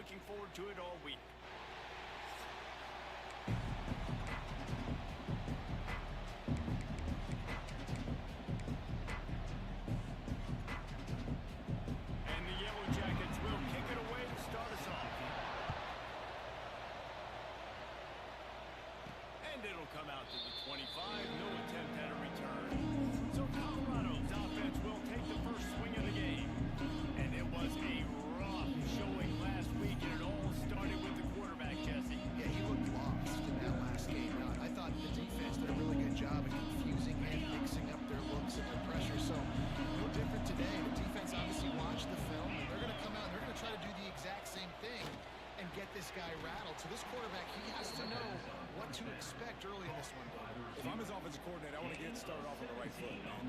looking forward to it all week. And the Yellow Jackets will kick it away to start us off. And it'll come out to the 25. No attempt at a return. So Colorado's offense will take the first swing of the game. And it was a rough showing last week, and it all started with the quarterback, Jesse. Yeah, he looked lost in that last game. I thought the defense did a really good job of confusing him, mixing up their looks and their pressure. So no different today. The defense obviously watched the film, and they're going to come out and they're going to try to do the exact same thing and get this guy rattled. So this quarterback, he has to know what to expect early in this one. If I'm his offensive coordinator, I want to get started off on the right foot, man.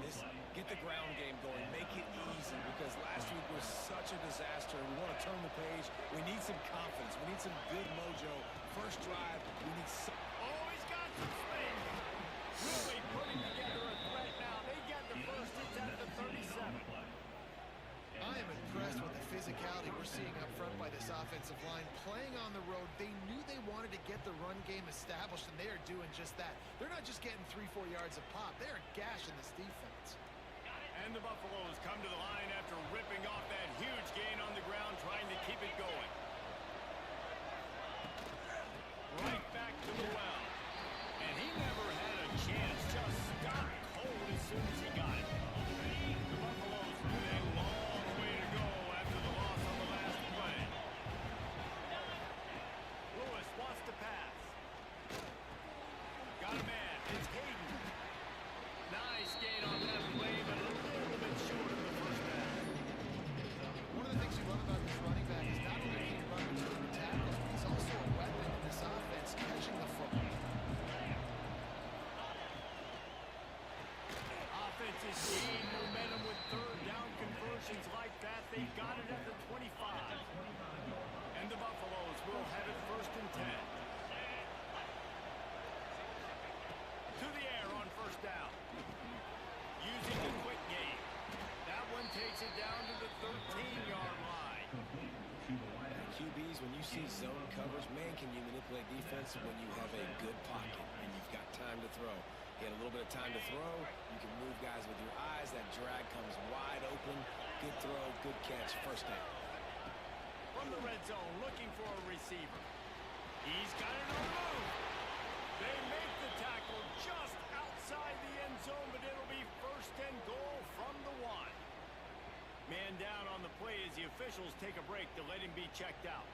Get the ground game going, make it easy, because last week was such a disaster. We want to turn the page. We need some confidence. We need some good mojo. First drive, we need some... Oh, he's got some space. Really putting together a threat now. They get the first. It's at the 37. I am impressed with the physicality we're seeing up front by this offensive line. Playing on the road, they knew they wanted to get the run game established, and they are doing just that. They're not just getting 3-4 yards of pop. They are gashing this defense. And the Buffaloes come to the line after ripping off that huge gain on the ground, trying to keep it going. Right back to the well. And he never had a chance. Just stopped cold as soon as he got it. The Buffaloes with a long way to go after the loss on the last play. Lewis wants to pass. Got a man. It's Hayden. Nice gain on that play, but a little bit short of the first down. One of the things you love about this running back is not only can he run between the tackles, but he's also a weapon in this offense, catching the football. Offense is gaining momentum with third down conversions like that. They got it at the 25. And the Buffaloes will have it first and 10. To the air on first down. Using the quick game. That one takes it down to the 13-yard line. QBs, when you see zone coverage, man, can you manipulate defense when you have a good pocket and you've got time to throw. You had a little bit of time to throw. You can move guys with your eyes. That drag comes wide open. Good throw, good catch, first down. From the red zone, looking for a receiver. He's got it on the move. They make the tackle just outside the end zone, but it'll be first and goal from the 1. Man down on the play as the officials take a break to let him be checked out.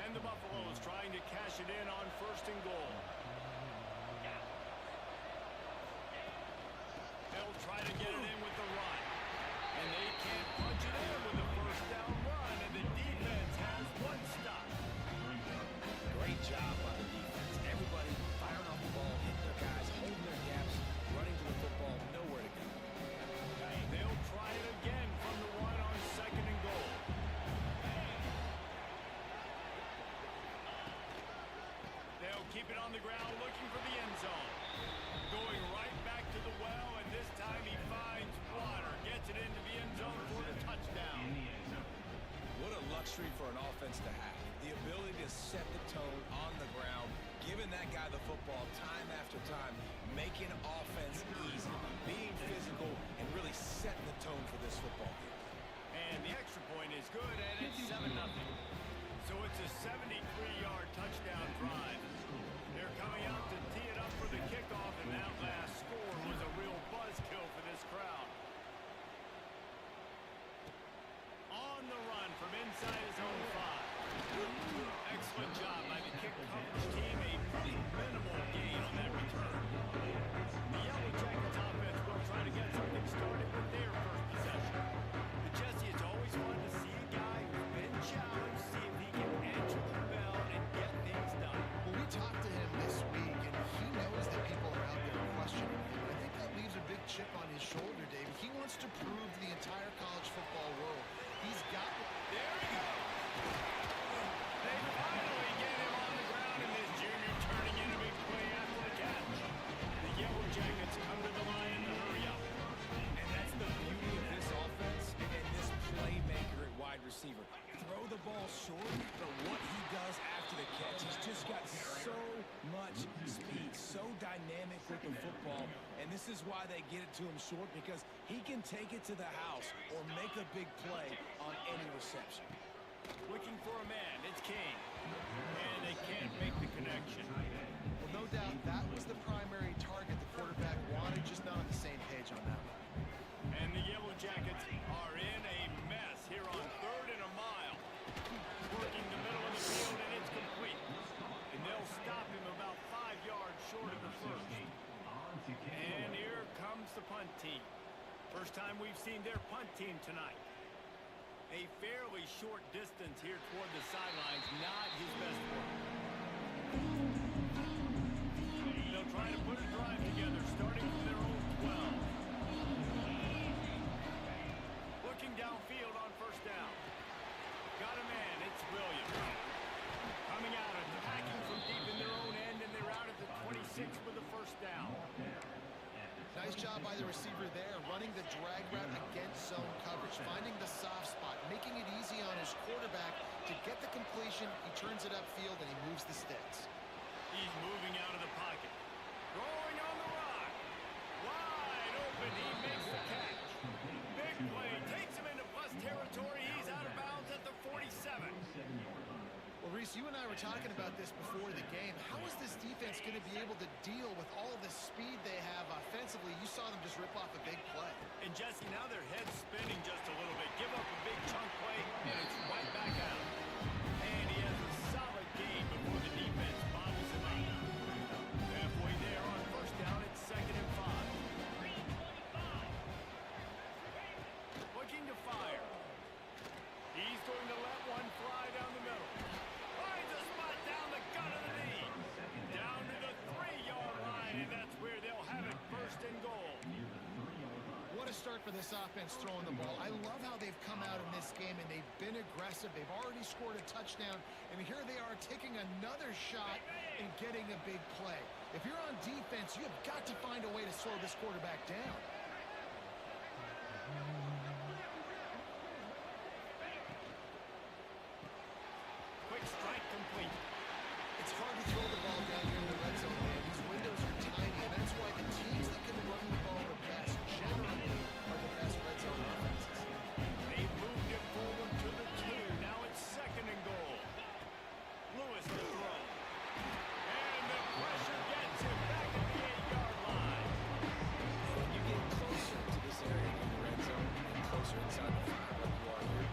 And the Buffaloes trying to cash it in on first and goal. They'll try to get it in with the run. And they can't punch it in with a first down run, and the defense has one stop. Great job by the defense. Everybody firing off the ball, hitting their guys, holding their gaps, running to the football, nowhere to go. They'll try it again from the 1 on second and goal. They'll keep it on the ground, looking for the end zone. Going right back to the well, and this time he finds water. Gets it into the end zone for the touchdown. What a luxury for an offense to have. The ability to set the tone on the ground, giving that guy the football time after time, making offense easy, being physical, and really setting the tone for this football game. And the extra point is good, and it's 7-0. So it's a 73-yard touchdown drive. They're coming out to tee it up for the kickoff, and that last score was a real buzzkill for this crowd. On the run from inside his own 5. Excellent job by the kick coverage team. A pretty minimal gain on that return. The Yellow Jackets offense will try to get something started with their first possession. But Jesse, it's always fun to see a guy who's been challenged, see if he can answer the bell and get things done. Well, we talked to him this week, and he knows that people are out there questioning him. I think that leaves a big chip on his shoulder, David. He wants to prove to the entire college football world he's got... There he goes! They finally get him on the ground, and this junior turning in a big play after the catch. The throw the ball short, but what he does after the catch, he's just got so much speed, so dynamic with the football, and this is why they get it to him short, because he can take it to the house or make a big play on any reception. Looking for a man, it's King. And they can't make the connection. Well, no doubt that was the primary target the quarterback wanted, just not on the same page on that one. And the Yellow Jackets are in a mess here on 3rd and a mile. Working the middle of the field, and it's complete. And they'll stop him about 5 yards short of the first. And here comes the punt team. First time we've seen their punt team tonight. A fairly short distance here toward the sidelines, not his best work. They'll try to put a drive together, starting from their own 12. Looking downfield on first down. Got a man, it's Williams. Coming out, attacking from deep in their own end, and they're out at the 26 for the first down. Nice job by the receiver there, running the drag route against zone coverage, finding the soft spot, making it easy on his quarterback to get the completion. He turns it upfield, and he moves the sticks. He's moving out of the pocket. Throwing on the run. Wide open, he makes the catch. Big play, takes him into plus territory. He's out of bounds at the 47. Well, Reese, you and I were talking about this before the game. How is this defense going to be able to deal with all the speed they have offensively? You saw them just rip off a big play. And Jesse, now their head's spinning just a little bit. Give up a big chunk play, and it's right back out. And he has a solid game before the defense bottles him up. Halfway there on first down, it's 2nd and 5. Looking to fire. He's going to let one fly down the middle. Finds a spot down the gut of the knee. Down to the 3-yard line, and that's where they'll have it, 1st and goal. What a start for this offense throwing the ball. I love how they've come out in this game, and they've been aggressive. They've already scored a touchdown, and here they are taking another shot and getting a big play. If you're on defense, you have got to find a way to slow this quarterback down. Quick strike complete. It's hard to throw the ball down here in the red zone, man. These windows are tiny, and that's why the teams that can run the ball the best generally are the best red zone offenses. They moved it forward to the 2. Now it's 2nd and goal. Lewis to throw. And the pressure gets him back at the 8-yard line. When you get closer to this area in the red zone and closer inside the 5 like you are here,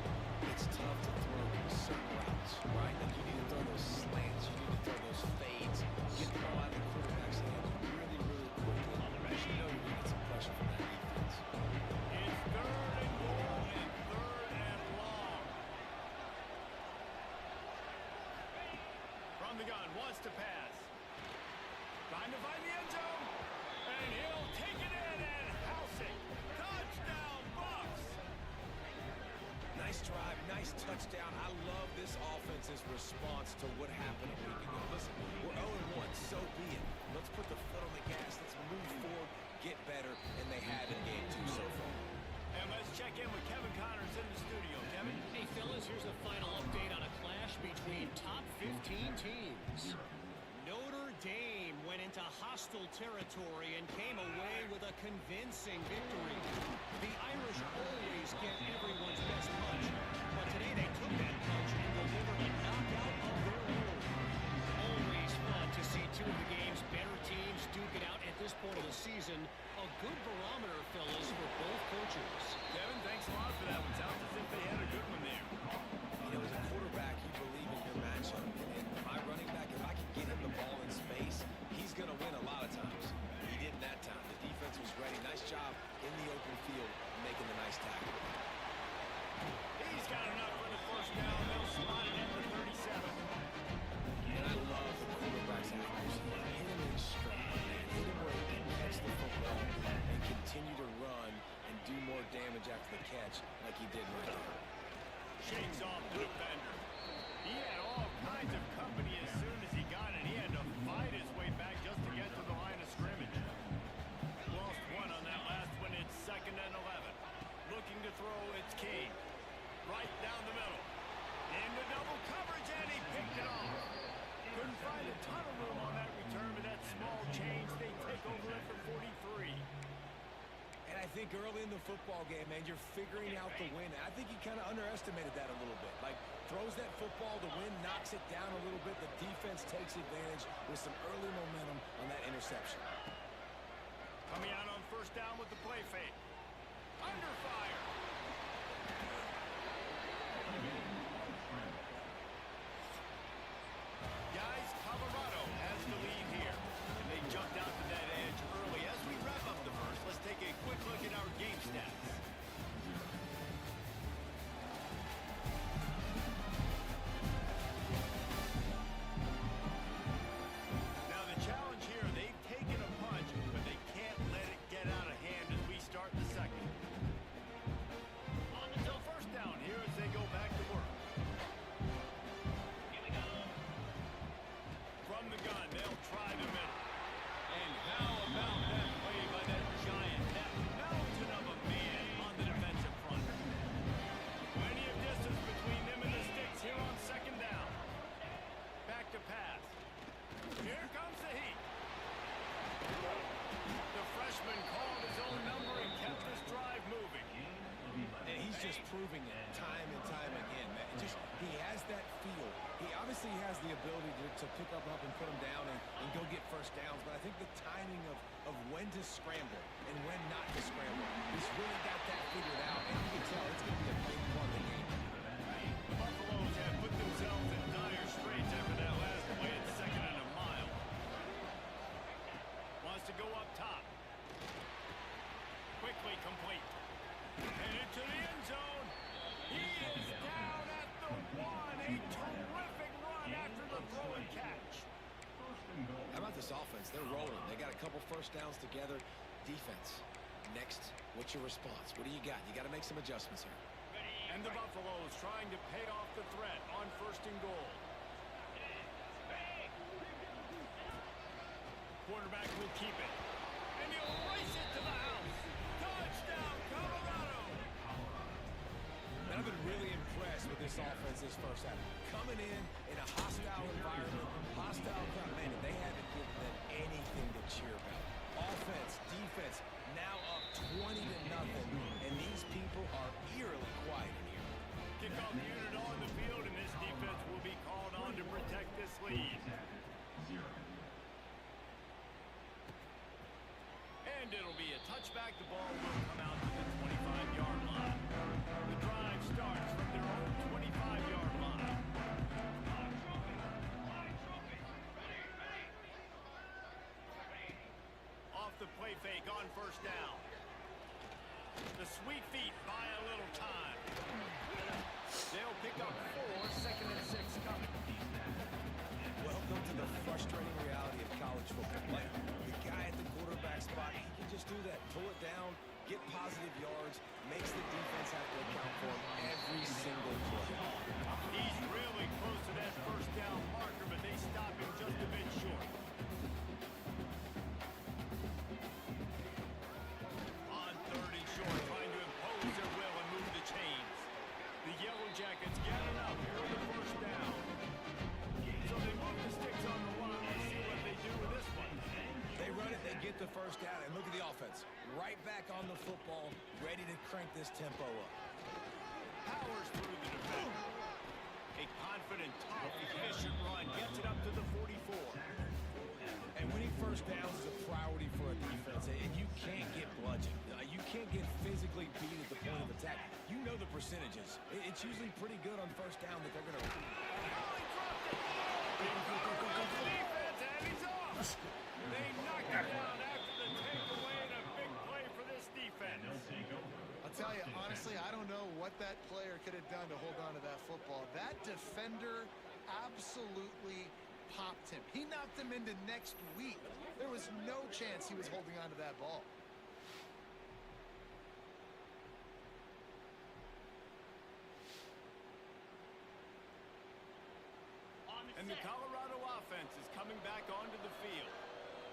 it's tough to throw certain routes, right? Like you need to throw those slants, you need to throw those fades, get the ball out of the quarterback's hands really, really quickly. You know you're going to get some pressure from that defense. It's 3rd and goal and 3rd and long. From the gun, wants to pass. Trying to find the end zone. And he'll take it in and house it. Touchdown, Bucks! Nice drive, nice touchdown. I love this offense's response to what happened a week ago. Listen, we're 0-1, so be it. Let's put the foot on the gas. Let's move forward, get better, and they have in game 2 so far. And let's check in with Kevin Connors in the studio. Kevin? Hey, fellas, here's a final update on a clash between top 15 teams. Notre Dame went into hostile territory and came away with a convincing victory. The Irish always get everyone's best punch, but today they took that punch and delivered a knockout of their own. Always fun to see two of the game's better teams duke it out at this point of the season. A good barometer, fellas, for both coaches. Kevin, thanks a lot for that one. Sounds as if they had a good one there. You know, as a quarterback, you believe in your matchup. And my running back, if I can get him the ball in space, he's going to win a lot of times. He didn't that time. The defense was ready. Nice job in the open field making the nice tackle. He's got enough for the first down think early in the football game, man, you're figuring out the win. I think he kind of underestimated that a little bit. Like, throws that football, the wind knocks it down a little bit. The defense takes advantage with some early momentum on that interception. Coming out on first down with the play fake. Under fire. Guys, Colorado has the lead here. And they jumped out to that edge early. As we wrap up the first, let's take a quick look at our game stats. Now the challenge here, they've taken a punch, but they can't let it get out of hand as we start the second. So first down here as they go back to work. Here we go. From the gun, they'll try the middle. And how about that play by that giant, that mountain of a man on the defensive front. Plenty of distance between them and the sticks here on second down. Back to pass. Here comes the heat. The freshman called his own number and kept this drive moving. And he's just proving it time and time again, man. He has that feel. He obviously has the ability to pick up and put him down and go get first downs. But I think the timing of when to scramble and when not to scramble, he's really got that figured out. And you can tell it's going to be a big part of the game. The Buffaloes have put themselves in dire straits after that last play at second and a mile. Wants to go up top. Quickly complete. And into the end zone. He is down at the one. A terrific run after the throw and catch. How about this offense? They're rolling. They got a couple first downs together. Defense. Next, what's your response? What do you got? You got to make some adjustments here. And the Buffaloes trying to pay off the threat on first and goal. Quarterback will keep it. And he'll race it to the house. Touchdown, Colorado! And I've been really impressed with this offense this first half. Coming in a hostile environment, hostile crowd. Man, they haven't given them anything to cheer about. Offense, defense, now up 20-0, and these people are eerily quiet in here. Kickoff unit on the field, and this defense will be called on to protect this lead. And it'll be a touchback. The ball will come out to the 25-yard line. The drive starts from their own 25-yard line. Off the play fake on first down. The sweet feet buy a little time. They'll pick up 4, second and 6 coming. Welcome to the frustrating reality of college football. Like, the guy at the quarterback spot, he can just do that. Pull it down, get positive yards, makes the defense have to account for him every single play. He's really close to that first down marker, but they stop him just a bit short. On third and short, trying to impose their will and move the chains. The Yellow Jackets get enough for the first down. So they move the sticks on the line. Let's see what they do with this one. They run it, they get the first down, and look at the offense. Right back on the football, ready to crank this tempo up. Powers through the defender. A confident, tough, efficient run gets it up to the 44. And winning first downs is a priority for a defense, and you can't get bludgeoned. You can't get physically beat at the point of attack. You know the percentages. It's usually pretty good on first down that they're going to... Defense, and he's off. They knocked him down after the takeaway, and a big play for this defense. I'll tell you, honestly, I don't know what that player could have done to hold on to that football. That defender absolutely popped him. He knocked him into next week. There was no chance he was holding on to that ball. And the Colorado offense is coming back onto the field.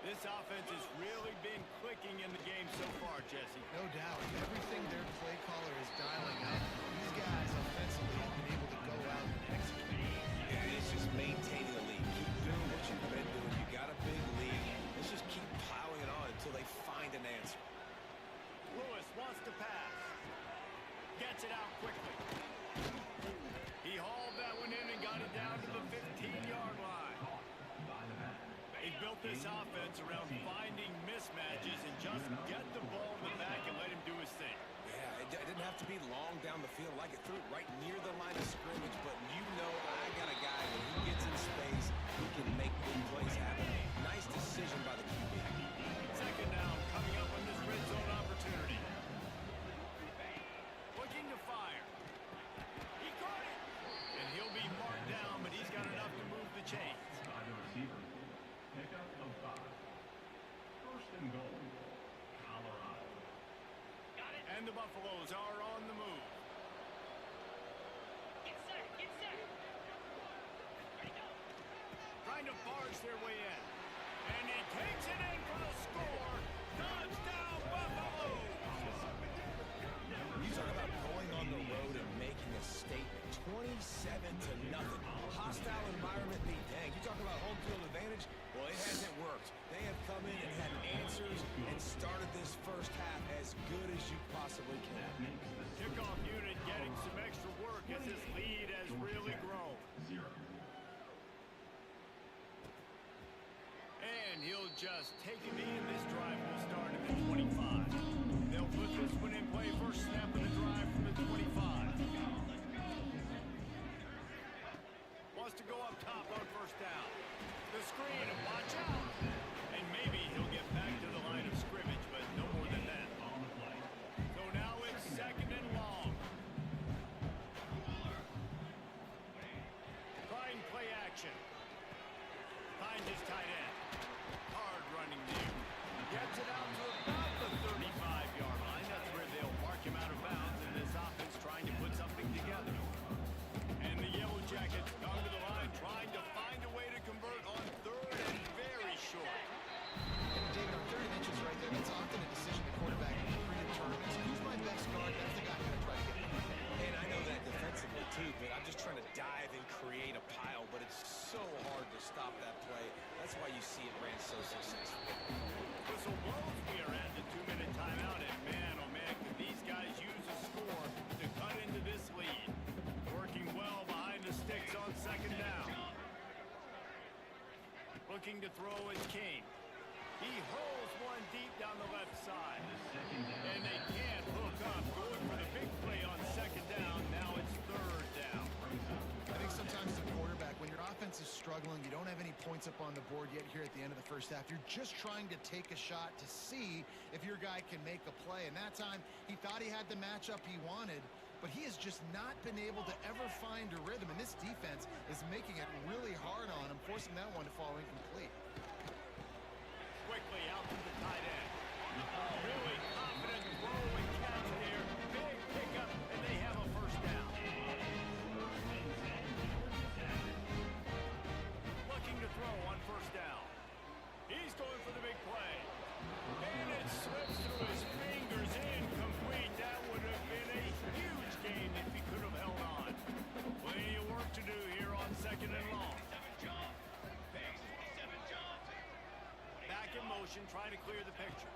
This offense has really been clicking in the game so far, Jesse. No doubt. Everything their play caller is dialing up, these guys offensively have been able to go out and execute. Yeah, it's just maintaining the lead. Keep doing what you've been doing. You got a big lead. Let's just keep plowing it on until they find an answer. Lewis wants built this offense around finding mismatches and just get the ball in the back and let him do his thing. Yeah, it didn't have to be long down the field. Like it threw it right near the line of scrimmage, but you know I got a guy when he gets in space, he can make big plays happen. Nice decision by the QB. Second down coming up on this red zone opportunity. Looking to fire. He caught it. And he'll be marked down, but he's got enough to move the chains. Pickup of 5. First and goal, Colorado. And the Buffaloes are on the move. Get set, get set. Ready, go. Trying to barge their way in. And he takes it in for the score. Touchdown, Buffaloes! You talk about going on the road and making a statement. 27-0. Hostile environment be dang. You talk about home field advantage? Well, it hasn't worked. They have come in and had answers and started this first half as good as you possibly can. Kickoff unit getting some extra work as this lead has really grown. And he'll just take a knee, and this drive will start at the 25. They'll put this one in play first snap of the drive from the 25. Wants to go up top on first down. The screen, and watch out. And maybe he'll get back to the line of scrimmage, but no more than that. So now it's second and long. Trying play action. Finds his tight end. Hard running there. Gets it out to about the 35-yard line. That's where they'll mark him out of bounds, and this offense trying to put something together. And the Yellow Jackets come to the line, trying to find a way to convert on third and very short. And David, on third and inches right there, that's often a decision the quarterback predetermines. Who's my best guard? That's the guy I'm going to try to get. And I know that defensively too, but I'm just trying to dive and create a pile, but it's so hard to stop that play. That's why you see it ran so successful. Whistle blows. We are at the 2-minute timeout, and man, oh man, can these guys use a score to cut into this lead. Working well behind the sticks on second down. Looking to throw is King. He hurls one deep down the left side. And they can't hook up. Going for the big play on second down. Now it's third down. I think sometimes as a quarterback, when your offense is struggling, you don't have any points up on the board yet here at the end of the first half. You're just trying to take a shot to see if your guy can make a play. And that time, he thought he had the matchup he wanted, but he has just not been able to ever find a rhythm. And this defense is making it really hard on him, forcing that one to fall incomplete. Quickly out to the tight end. Really confident throw and catch there. Big pickup, and they have a first down. Looking to throw on first down. He's going for the big play. And it slips through his fingers. Incomplete. That would have been a huge gain if he could have held on. Plenty of work to do here on second and long. Back in motion, trying to clear the picture.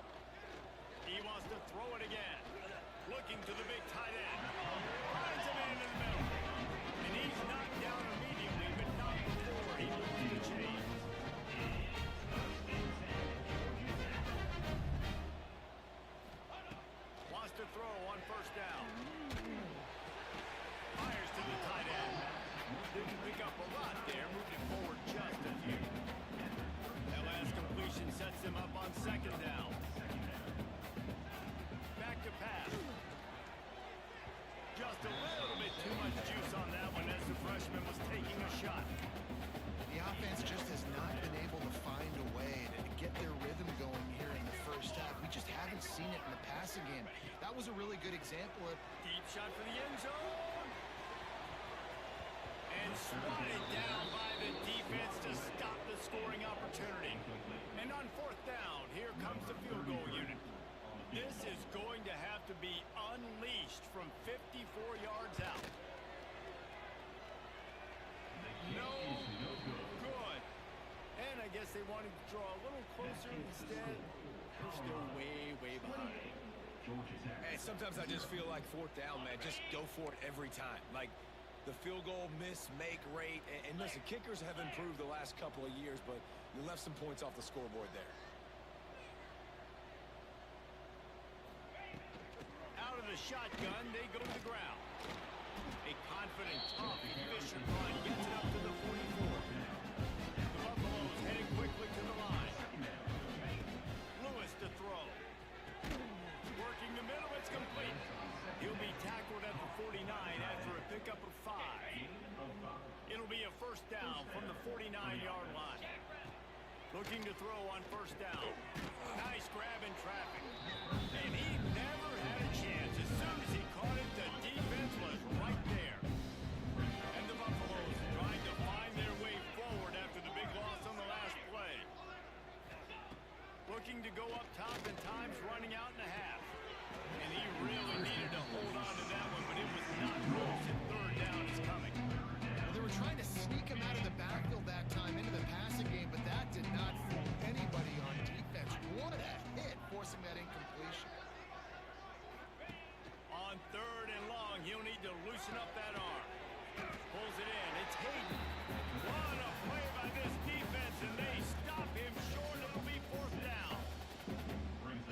He wants to throw it again. Looking to the big tight end. Finds a man in the middle. And he's knocked down immediately, but not before he moves the chains. Wants to throw on first down. Fires to the tight end. Didn't pick up a lot there. Moved it forward just a few. That last completion sets them up on second down. Back to pass. Just a little bit too much juice on that one as the freshman was taking a shot. The offense just has not been able to find a way to get their rhythm going here in the first half. We just haven't seen it in the passing game. That was a really good example of Deep shot for the end zone. And swatted down by the defense to stop the scoring opportunity. And on fourth down, here comes the field goal unit. This is going to have to be unleashed from 54 yards out. No good. And I guess they wanted to draw a little closer instead. They're still way, way behind. Hey, sometimes I just feel like fourth down, man. Just go for it every time. Like, the field goal miss-make rate. And listen, kickers have improved the last couple of years, but you left some points off the scoreboard there. Out of the shotgun, they go to the ground. A confident, tough, efficient run gets it up to the 44. The Buffaloes heading quickly to the line. Lewis to throw. Working the middle, it's complete. He'll be tackled at the 49 after a pickup of 5. It'll be a first down from the 49-yard line. Looking to throw on first down. Nice grab in traffic. And he never had a chance. As soon as he caught it, the defense was right there. And the Buffaloes trying to find their way forward after the big loss on the last play. Looking to go up top and times running out in the half. And he really needed to hold on to that one, but it was not close, and third down is coming. Well, they were trying to sneak him out of the backfield that time into the passing game, but that did not fool anybody on defense. What a hit, forcing that incompletion. On third and long, he'll need to loosen up that arm. Pulls it in. It's Hayden. What a play by this defense, and they stop him short. It'll be fourth down.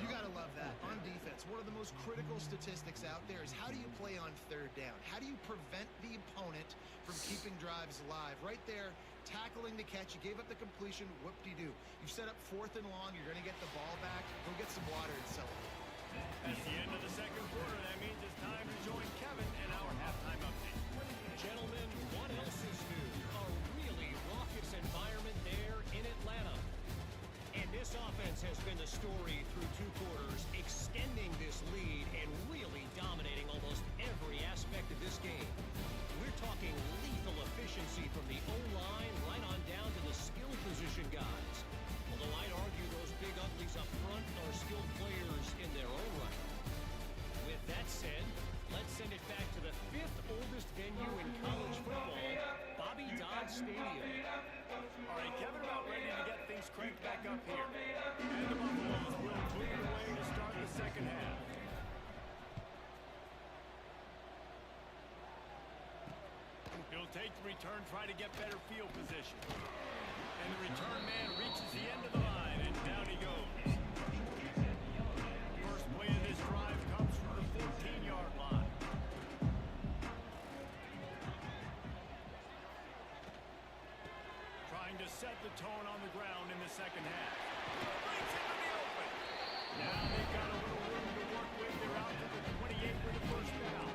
You got to love that. On defense, one of the most critical statistics out there is how do you play on third down? How do you prevent the opponent from keeping drives alive? Right there, tackling the catch. You gave up the completion. Whoop-de-doo. You set up fourth and long. You're going to get the ball back. Go get some water and celebrate. That's the end of the second quarter. That means it's time to join Kevin in our halftime update. Gentlemen, what else is new? A really raucous environment there in Atlanta. And this offense has been the story through 2 quarters, extending this lead and really dominating almost every aspect of this game. We're talking lethal efficiency from the O-line right on down to the skill position guys. Although I'd argue those big uglies up front are skilled players in their own right. With that said, let's send it back to the 5th oldest venue in college football, Bobby Dodd Stadium. All right, Kevin, about ready to get things cranked back up here. And the Buffaloes will move it away to start the second half. He'll take the return, try to get better field position. And the return man reaches the end of the line, and down he goes. First play of this drive comes from the 14-yard line. Trying to set the tone on the ground in the second half. Breaks into the open. Now they've got a little room to work with. They're out to the 28 for the first down.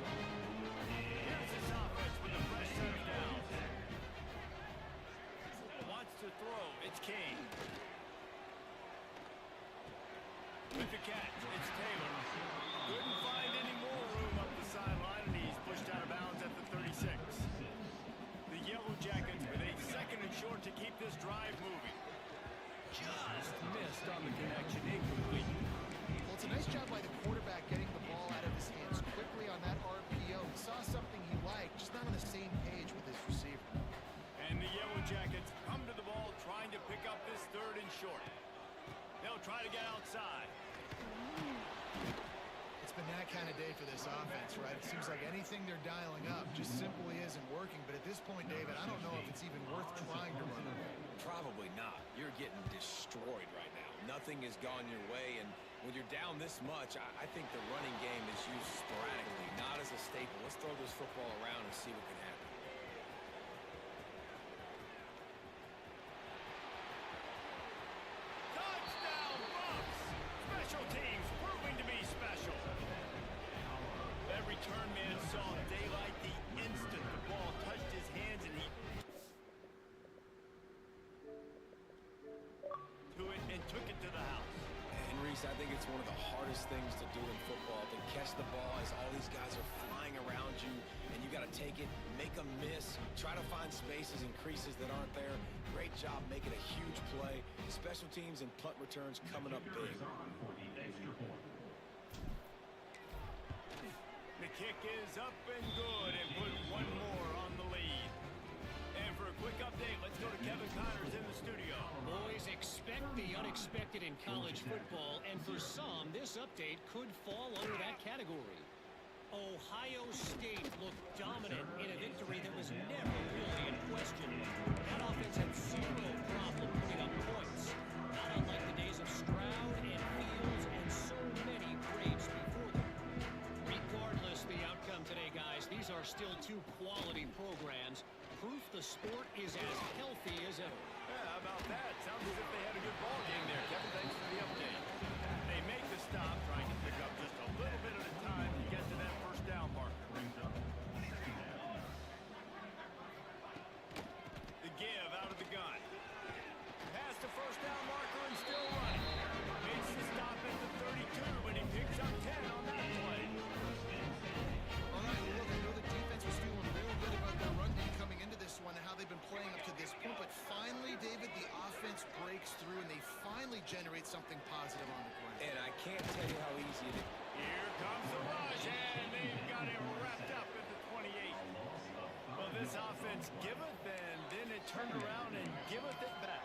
Here's this offense with a fresh set of downs. Wants to throw. It's Kane. With the catch, it's Taylor. Couldn't find any more room up the sideline, and he's pushed out of bounds at the 36. The Yellow Jackets with a second and short to keep this drive moving. Just missed on the connection, incomplete. Well, it's a nice job by the quarterback getting the ball out of his hands quickly on that RPO. He saw something he liked, just not on the same page with his receiver. And the Yellow Jackets come to the ball trying to pick up this third and short. They'll try to get outside. It's been that kind of day for this offense, right? It seems like anything they're dialing up just simply isn't working. But at this point, David, I don't know if it's even worth trying to run. Probably not. You're getting destroyed right now. Nothing has gone your way, and when you're down this much, I think the running game is used sporadically, not as a staple. Let's throw this football around and see what can happen. Touchdown, Bucks! Special teams proving to be special. That return man saw daylight the instant the ball touched his hands, and he to it and took it to the house. And Reese, I think it's one of the hardest things to do in football, to catch the ball as all these guys are flying around you, and you got to take it, make them miss, try to find spaces and creases that aren't there. Great job making a huge play. Special teams and punt returns coming up big. The kick is up and good, and put one more on the lead. And for a quick update, let's go to Kevin Connors in the studio. Boys, expect the unexpected in college football, and for some, this update could fall under that category. Ohio State looked dominant in a victory that was never really in question. That offense had zero problem putting up points. Not unlike the days of Stroud and Fields and so many greats before them. Regardless the outcome today, guys, these are still two quality programs. Proof the sport is as healthy as ever. Yeah, how about that? Sounds as if they had a good ball game there, Kevin. Thanks for the update. They make the stop, trying to pick up just a little bit at a time to get to that first down marker. The give out of the gun. Past the first down marker and still running. Makes the stop at the 32, but he picks up 10 on that play. All right, well, look, I know the defense was feeling real good about their run game coming into this one and how they've been playing up to this point, but finally, David, the offense breaks through and they finally generate something positive on the ground. And I can't tell you how easy it is. Here comes the rush, and they've got it wrapped up at the 28. Well, this offense giveth, and then it turned around and giveth it back.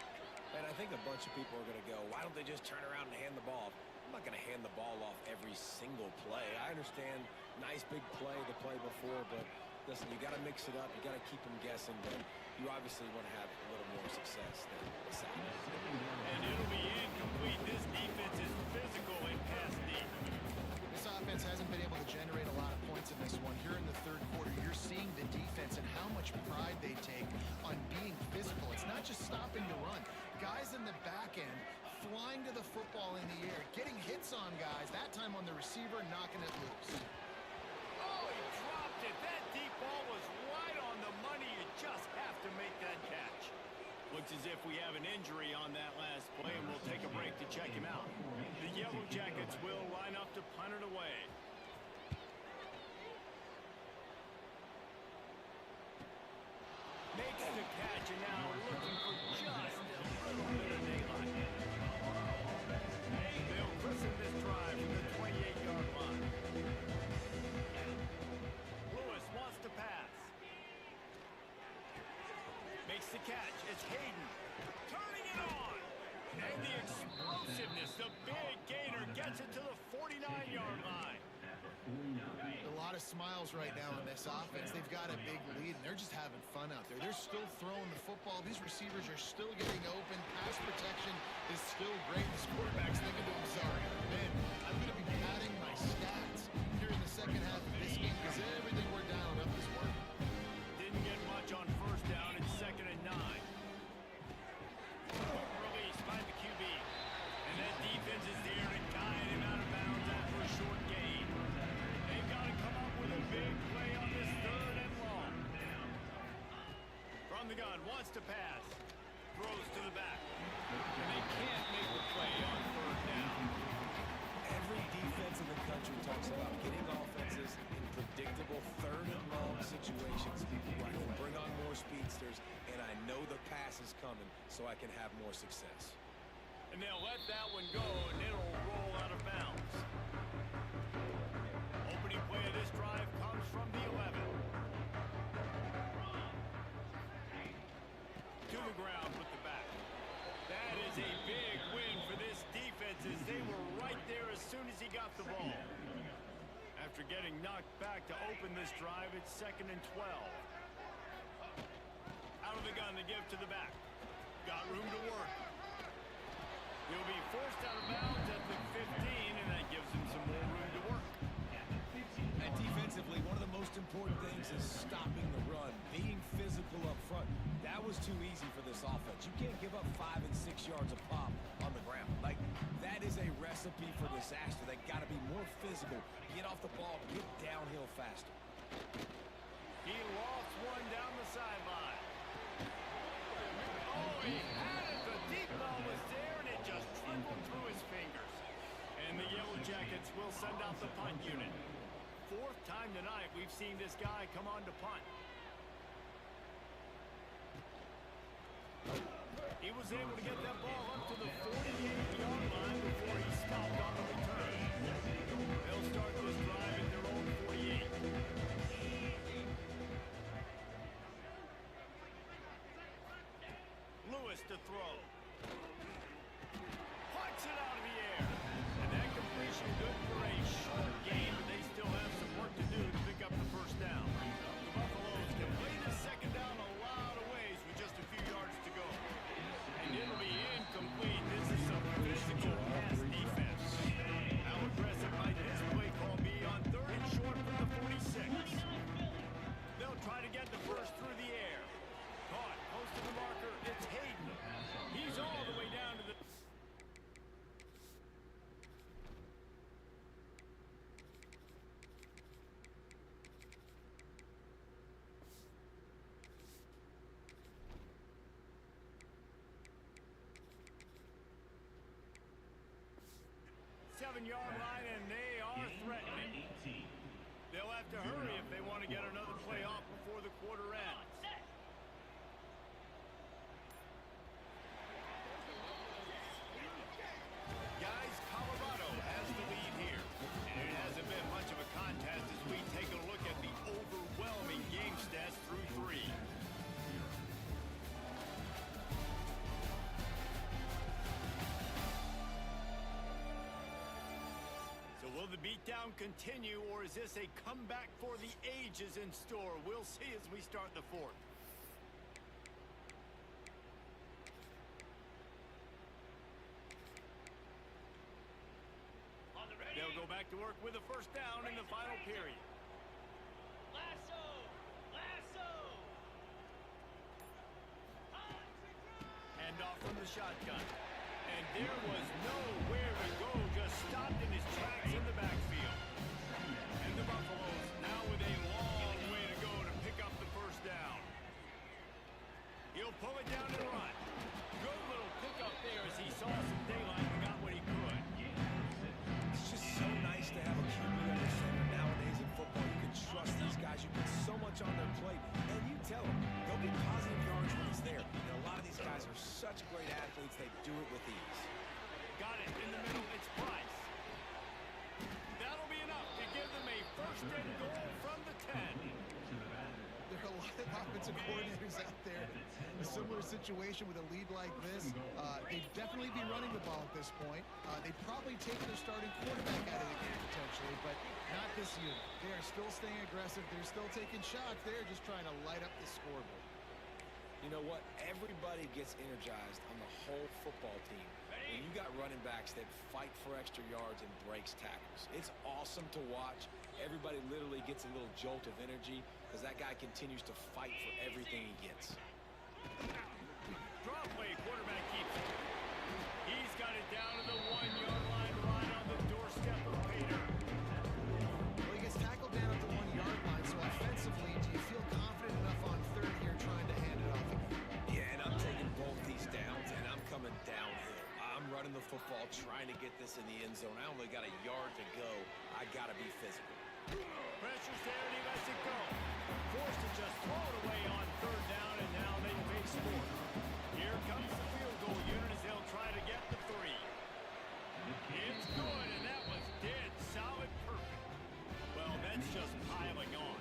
And I think a bunch of people are going to go, why don't they just turn around and hand the ball off? I'm not going to hand the ball off every single play. I understand nice big play the play before, but listen, you got to mix it up. You got to keep them guessing, but you obviously want to have a little more success than the second. And it'll be incomplete. This defense is physical and pass deep. This offense hasn't been able to generate a lot of points in this one. Here in the third quarter, you're seeing the defense and how much pride they take on being physical. It's not just stopping to run. Guys in the back end flying to the football in the air, getting hits on guys, that time on the receiver, knocking it loose. Oh, he dropped it. That deep ball was right on the money. You just have to make that catch. Looks as if we have an injury on that last play, and we'll take a break to check him out. The Yellow Jackets will line up to punt it away. Makes the catch, and now we're looking for just a little bit of daylight. They'll christen this drive from the 28-yard line. Lewis wants to pass. Makes the catch. It's Hayden. Turning it on. And the explosiveness, the big gainer gets it to the 49-yard line. A lot of smiles right now on this offense. They've got a big lead, and they're just having fun out there. They're still throwing the football. These receivers are still getting open. Pass protection is still great. This quarterback's thinking to himself, man, I'm going to be padding my stats here in the second half of this game because everything we're dialing up is working. Didn't get much on first down. It's 2nd and 9. Quick release by the QB. And that defense is there to guide him out of bounds after a short gain. They've got to come up with a big play on this 3rd and long. From the gun, wants to pass. Throws to the back. And they can't make the play on 3rd down. Every defense in the country talks about getting offenses in predictable 3rd and long situations where I can bring on more speedsters and I know the pass is coming so I can have more success. And they'll let that one go, and it'll roll out of bounds. Opening play of this drive comes from the 11. To the ground with the back. That is a big win for this defense as they were right there as soon as he got the ball. After getting knocked back to open this drive, it's 2nd and 12. Out of the gun to give to the back. Got room to work. He'll be forced out of bounds at the 15, and that gives him some more room to work. And defensively, one of the most important things is stopping the run, being physical up front. That was too easy for this offense. You can't give up 5 and 6 yards a pop on the ground. Like, that is a recipe for disaster. They got to be more physical, get off the ball, get downhill faster. He lost one down the sideline. Oh, he had it. The deep ball was there, and it just trickled through his fingers. And the Yellow Jackets will send out the punt unit. 4th time tonight we've seen this guy come on to punt. He was able to get that ball up to the 48-yard line before he stopped on the return. They'll start this drive at their own 48. Lewis to throw. Punch it out of the air. And that completion good for a short gain, but they still have some work to do. 1-yard line, and they are threatening. They'll have to hurry if they want to get another play off before the quarter ends. Guys, Colorado has the lead here. And it hasn't been much of a contest as we take a look at the overwhelming game stats through 3. So will the beatdown continue, or is this a comeback for the ages in store? We'll see as we start the 4th. They'll go back to work with a first down in the final period. Lasso! Lasso! Hand off from the shotgun. And there was nowhere to go, just stopped in his tracks in the backfield. And the Buffaloes now with a long way to go to pick up the first down. He'll pull it down and run. Good little pickup there as he saw some daylight and got what he could. It's just so nice to have a QB under center. Nowadays in football, you can trust these guys. You put so much on their plate, and you tell them they'll get positive yards when he's there. And a lot of these guys are such great athletes, they do it with ease. Got it in the middle. It's Price. That'll be enough to give them a first and goal from the 10. There are a lot of offensive coordinators out there in a similar situation with a lead like this. They'd definitely be running the ball at this point. They'd probably take their starting quarterback out of the game potentially, but not this unit. They are still staying aggressive. They're still taking shots. They're just trying to light up the scoreboard. You know what? Everybody gets energized on the whole football team. When you got running backs that fight for extra yards and breaks tackles. It's awesome to watch. Everybody literally gets a little jolt of energy because that guy continues to fight for everything he gets. Draw play, quarterback keeps it. He's got it down to the 1-yard line, right on the doorstep of Pater. Well, he gets tackled down at the 1-yard line, so offensively, do you feel confident enough on 3rd here trying to hand it off? Yeah, and I'm taking both these downs, and I'm coming downhill. I'm running the football, trying to get this in the end zone. I only got a yard to go. I got to be physical. Pressure's there, and he lets it go. Forced to just throw it away on 3rd down, and now they face 4th. Here comes the field goal unit as they'll try to get the 3. It's good, and that was dead solid perfect. Well, that's just piling on.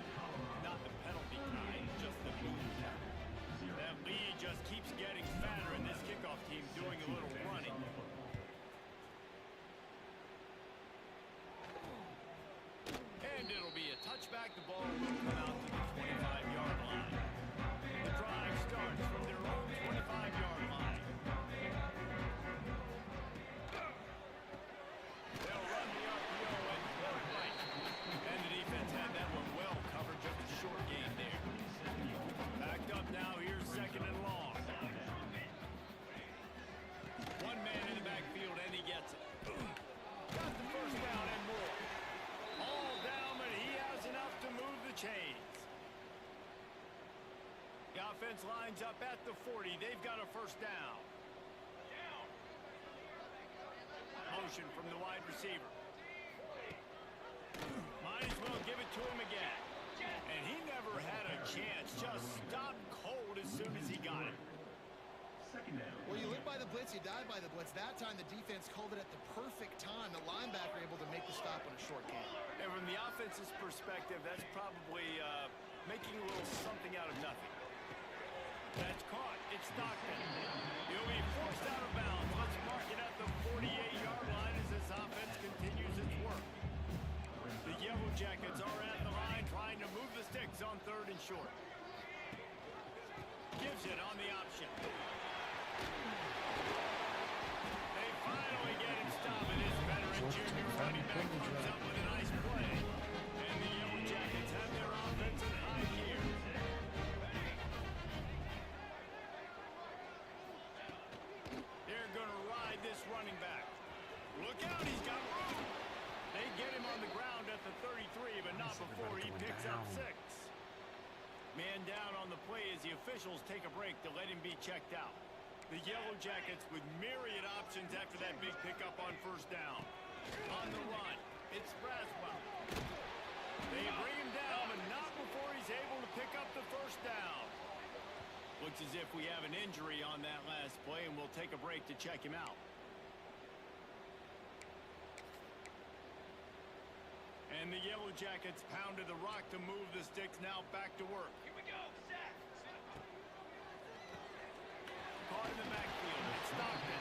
Not the penalty kind, just the move. That lead just keeps getting fatter, and this kickoff team doing a little running. And it'll be a touchback. The ball will come out to the 25-yard line. The drive starts from their own 25-yard line. They'll run the RPO and throw it right. And the defense had that one well covered, just a short gain there. Backed up now, here's 2nd and long. One man in the backfield, and he gets it. Got the first down and more. All down, but he has enough to move the chains. The offense lines up at the 40. They've got a first down. Motion from the wide receiver. Might as well give it to him again. And he never had a chance. Just stopped cold as soon as he got it. Well, you live by the blitz, you die by the blitz. That time the defense called it at the perfect time. The linebacker able to make the stop on a short gain. And from the offense's perspective, that's probably making a little something out of nothing. That's caught. It's Stockton. He'll be forced out of bounds. Let's mark it at the 48-yard line as this offense continues its work. The Yellow Jackets are at the line trying to move the sticks on 3rd and short. Gives it on the option. They finally get him stopped. His veteran junior running back comes up with a nice play. And the Yellow Jackets have their offense in high gear. They're going to ride this running back. Look out, he's got room. They get him on the ground at the 33, but not before he picks up 6. Man down on the play as the officials take a break to let him be checked out. The Yellow Jackets with myriad options after that big pickup on 1st down. On the run, it's Braswell. They bring him down, but not before he's able to pick up the first down. Looks as if we have an injury on that last play, and we'll take a break to check him out. And the Yellow Jackets pounded the rock to move the sticks, now back to work. Here we go. Set. Caught in the backfield, it's Stockton.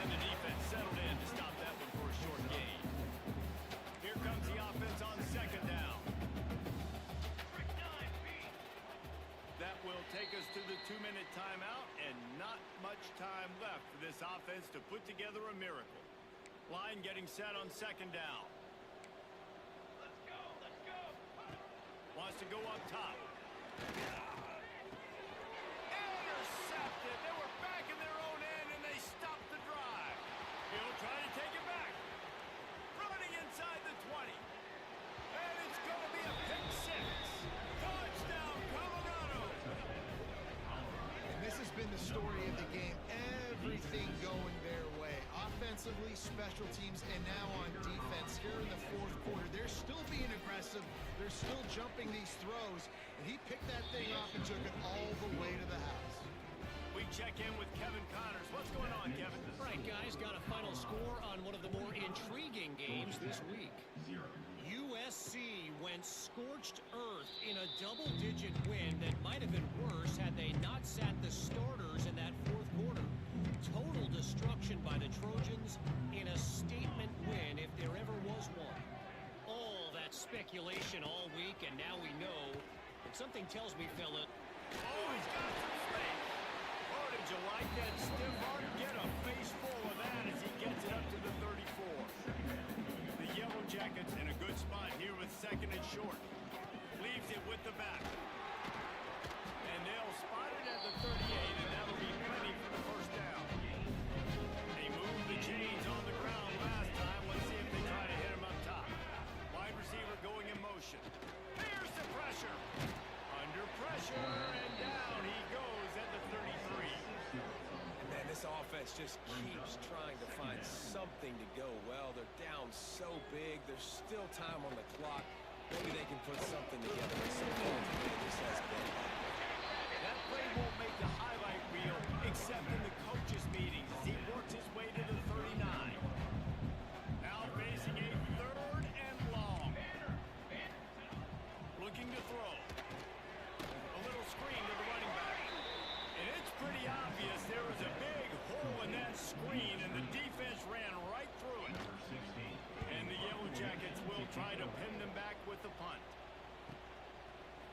And the defense settled in to stop that one for a short gain. Here comes the offense on second down. That will take us to the 2-minute timeout, and not much time left for this offense to put together a miracle. Line getting set on second down. Let's go. Let's go. Wants to go up top. Intercepted. They were back in their own end, and they stopped the drive. He'll try to take it back. Running inside the 20. And it's going to be a pick six. Touchdown, Colorado. And this has been the story of the game. Everything going their way. Offensively, special teams, and now on defense. Here in the fourth quarter, they're still being aggressive. They're still jumping these throws. And he picked that thing off and took it all the way to the house. We check in with Kevin Connors. What's going on, Kevin? Right, guys, got a final score on one of the more intriguing games this week. USC went scorched earth in a double-digit win that might have been worse had they not sat the starters in that fourth quarter. Total destruction by the Trojans in a statement win if there ever was one. All that speculation all week, and now we know. But something tells me, fella. Oh, he's got some space. Oh, did you like that stiff arm? Get a face full of that as he gets it up to the 34. The Yellow Jackets in a good spot here with second and short. Leaves it with the back. And they'll spot it at the 38, and that'll be plenty for the first down. They moved the chains on the ground last time. Let's see if they try to hit him up top. Wide receiver going in motion. Here's the pressure. Under pressure, and down he goes at the 33. And man, this offense just keeps trying to find something to go well. They're down so big. There's still time on the clock. Maybe they can put something together. So far today, this has been That play won't make the highlight reel, except in the coaches' meetings as he works his way to the 39. Now facing a third and long. Looking to throw. A little screen to the running back. And it's pretty obvious there was a big hole in that screen, and the defense ran right through it. And the Yellow Jackets will try to pin them back with the punt.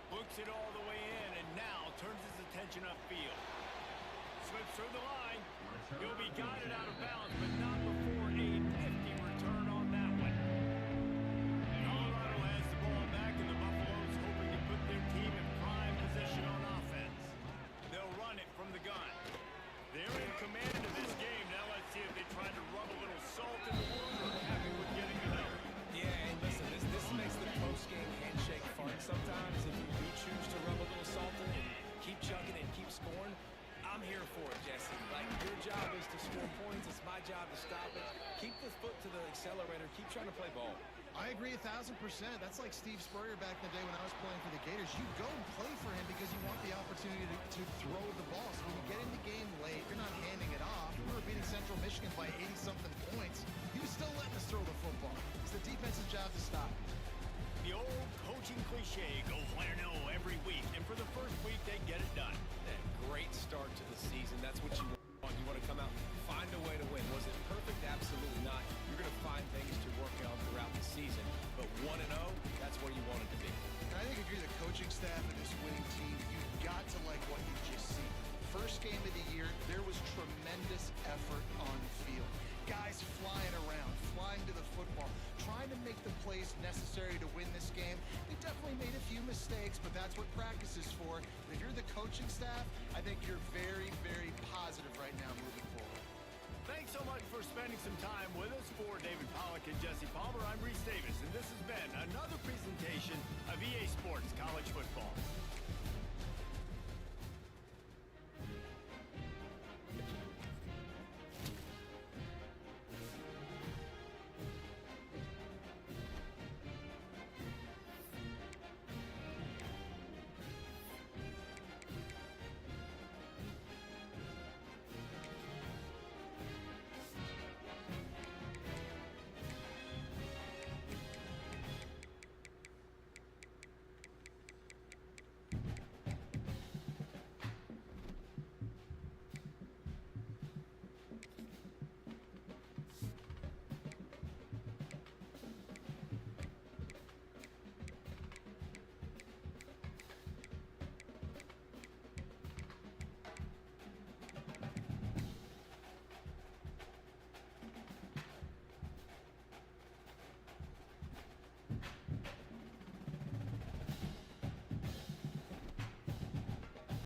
Books it all the way in, and now turns his attention upfield. Slips through the line. He'll be guided out of bounds, but not before a nifty return on that one. Colorado has the ball back, and the Buffaloes hoping to put their team in prime position on offense. They'll run it from the gun. They're in command of this game. Now let's see if they try to rub a little salt in the wound or happy with getting it up. Yeah, and listen, this makes the post-game handshake fun sometimes. If you do choose to rub a little salt in and keep chugging and keep scoring, I'm here for it, Jesse. Like, your job is to score points. It's my job to stop it. Keep the foot to the accelerator. Keep trying to play ball. I agree 1,000%. That's like Steve Spurrier back in the day when I was playing for the Gators. You go and play for him because you want the opportunity to throw the ball. So when you get in the game late, you're not handing it off. We were beating Central Michigan by 80-something points. He was still letting us throw the football. It's the defense's job to stop. The old coaching cliche, go win or no every week. And for the first week, they get it done. That great start to the season. That's what you want. You want to come out and find a way to win. Was it perfect? Absolutely not. You're going to find things to work on throughout the season. But 1-0, that's where you want it to be. And I think agree the coaching staff and this winning team, you've got to like what you just seen. First game of the year, there was tremendous effort on the field. Guys flying around, flying to the football, trying to make the plays necessary to win this game. They definitely made a few mistakes, but that's what practice is for. If you're the coaching staff, I think you're very, very positive right now moving forward. Thanks so much for spending some time with us. For David Pollack and Jesse Palmer, I'm Reese Davis, and this has been another presentation of EA Sports College Football.